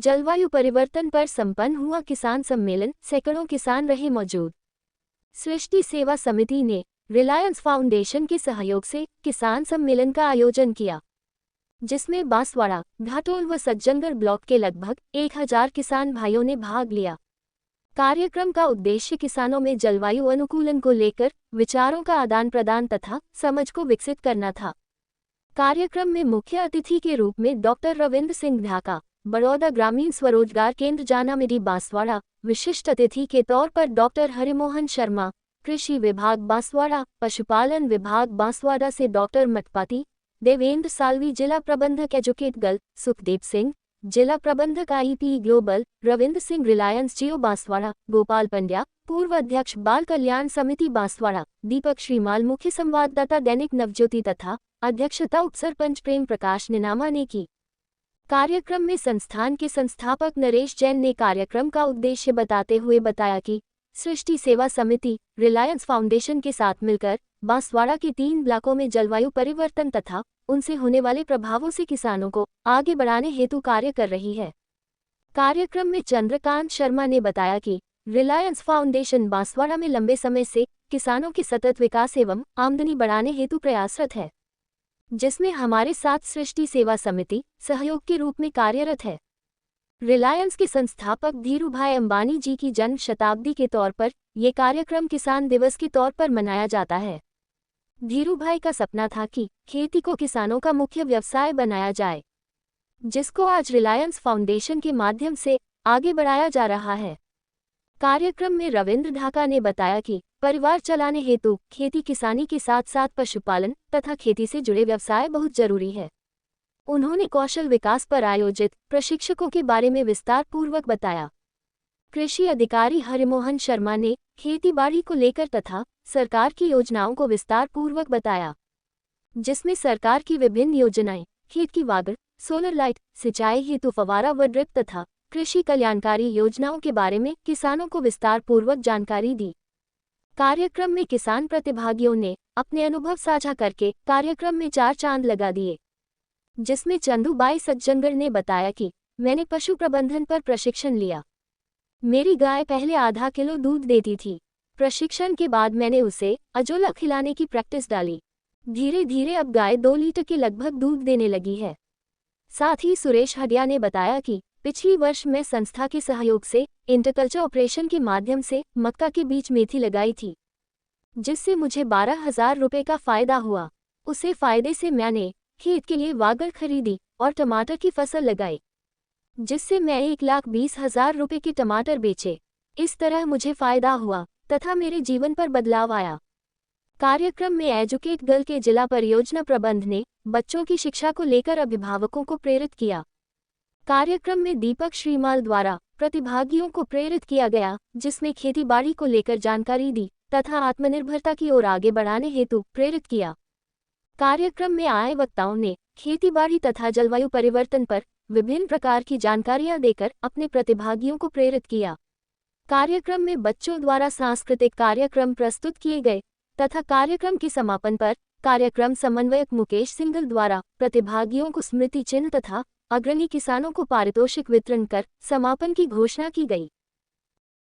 जलवायु परिवर्तन पर संपन्न हुआ किसान सम्मेलन, सैकड़ों किसान रहे मौजूद। सृष्टि सेवा समिति ने रिलायंस फाउंडेशन के सहयोग से किसान सम्मेलन का आयोजन किया, जिसमें बांसवाड़ा, घाटोल व सज्जनगढ़ ब्लॉक के लगभग 1000 किसान भाइयों ने भाग लिया। कार्यक्रम का उद्देश्य किसानों में जलवायु अनुकूलन को लेकर विचारों का आदान प्रदान तथा समझ को विकसित करना था। कार्यक्रम में मुख्य अतिथि के रूप में डॉक्टर रविंद्र सिंह ढाका, बड़ौदा ग्रामीण स्वरोजगार केंद्र जानामिरी बांसवाड़ा, विशिष्ट अतिथि के तौर पर डॉक्टर हरिमोहन शर्मा, कृषि विभाग बांसवाड़ा, पशुपालन विभाग बांसवाड़ा से डॉक्टर मटपाती, देवेंद्र सालवी, जिला प्रबंधक एजुकेट गर्ल, सुखदेव सिंह, जिला प्रबंधक आईपी ग्लोबल, रविंद्र सिंह रिलायंस जियो बांसवाड़ा, गोपाल पंड्या, पूर्व अध्यक्ष बाल कल्याण समिति बांसवाड़ा, दीपक श्रीमाल, मुख्य संवाददाता दैनिक नवज्योति तथा अध्यक्षता उपसरपंच प्रेम प्रकाश निनामा ने की। कार्यक्रम में संस्थान के संस्थापक नरेश जैन ने कार्यक्रम का उद्देश्य बताते हुए बताया कि सृष्टि सेवा समिति रिलायंस फाउंडेशन के साथ मिलकर बांसवाड़ा के 3 ब्लॉकों में जलवायु परिवर्तन तथा उनसे होने वाले प्रभावों से किसानों को आगे बढ़ाने हेतु कार्य कर रही है। कार्यक्रम में चंद्रकांत शर्मा ने बताया कि रिलायंस फाउंडेशन बांसवाड़ा में लंबे समय से किसानों के सतत विकास एवं आमदनी बढ़ाने हेतु प्रयासरत है, जिसमें हमारे साथ सृष्टि सेवा समिति सहयोग के रूप में कार्यरत है। रिलायंस के संस्थापक धीरूभाई अंबानी जी की जन्म शताब्दी के तौर पर ये कार्यक्रम किसान दिवस के तौर पर मनाया जाता है। धीरूभाई का सपना था कि खेती को किसानों का मुख्य व्यवसाय बनाया जाए, जिसको आज रिलायंस फाउंडेशन के माध्यम से आगे बढ़ाया जा रहा है। कार्यक्रम में रविंद्र ढाका ने बताया कि परिवार चलाने हेतु खेती किसानी के साथ साथ पशुपालन तथा खेती से जुड़े व्यवसाय बहुत जरूरी है। उन्होंने कौशल विकास पर आयोजित प्रशिक्षकों के बारे में विस्तार पूर्वक बताया। कृषि अधिकारी हरिमोहन शर्मा ने खेती बाड़ी को लेकर तथा सरकार की योजनाओं को विस्तार पूर्वक बताया, जिसमें सरकार की विभिन्न योजनाएं, खेत की वागड़, सोलर लाइट, सिंचाई हेतु फव्वारा व ड्रिप तथा कृषि कल्याणकारी योजनाओं के बारे में किसानों को विस्तार पूर्वक जानकारी दी। कार्यक्रम में किसान प्रतिभागियों ने अपने अनुभव साझा करके कार्यक्रम में 4 चांद लगा दिए, जिसमें चंदूबाई सज्जनगढ़ ने बताया कि मैंने पशु प्रबंधन पर प्रशिक्षण लिया। मेरी गाय पहले आधा किलो दूध देती थी। प्रशिक्षण के बाद मैंने उसे अजोला खिलाने की प्रैक्टिस डाली। धीरे धीरे अब गाय 2 लीटर के लगभग दूध देने लगी है। साथ ही सुरेश हडिया ने बताया कि पिछली वर्ष मैं संस्था के सहयोग से इंटरकल्चर ऑपरेशन के माध्यम से मक्का के बीच मेथी लगाई थी, जिससे मुझे 12,000 रुपये का फायदा हुआ। उसे फायदे से मैंने खेत के लिए वागड़ खरीदी और टमाटर की फसल लगाई, जिससे मैं 1,20,000 रुपये के टमाटर बेचे। इस तरह मुझे फायदा हुआ तथा मेरे जीवन पर बदलाव आया। कार्यक्रम में एजुकेट गर्ल के जिला परियोजना प्रबंध ने बच्चों की शिक्षा को लेकर अभिभावकों को प्रेरित किया। कार्यक्रम में दीपक श्रीमाल द्वारा प्रतिभागियों को प्रेरित किया गया, जिसमें खेती बाड़ी को लेकर जानकारी दी तथा आत्मनिर्भरता की ओर आगे बढ़ाने हेतु प्रेरित किया। कार्यक्रम में आए वक्ताओं ने खेतीबाड़ी तथा जलवायु परिवर्तन पर विभिन्न प्रकार की जानकारियां देकर अपने प्रतिभागियों को प्रेरित किया। कार्यक्रम में बच्चों द्वारा सांस्कृतिक कार्यक्रम प्रस्तुत किए गए तथा कार्यक्रम के समापन पर कार्यक्रम समन्वयक मुकेश सिंघल द्वारा प्रतिभागियों को स्मृति चिन्ह तथा अग्रणी किसानों को पारितोषिक वितरण कर समापन की घोषणा की गई।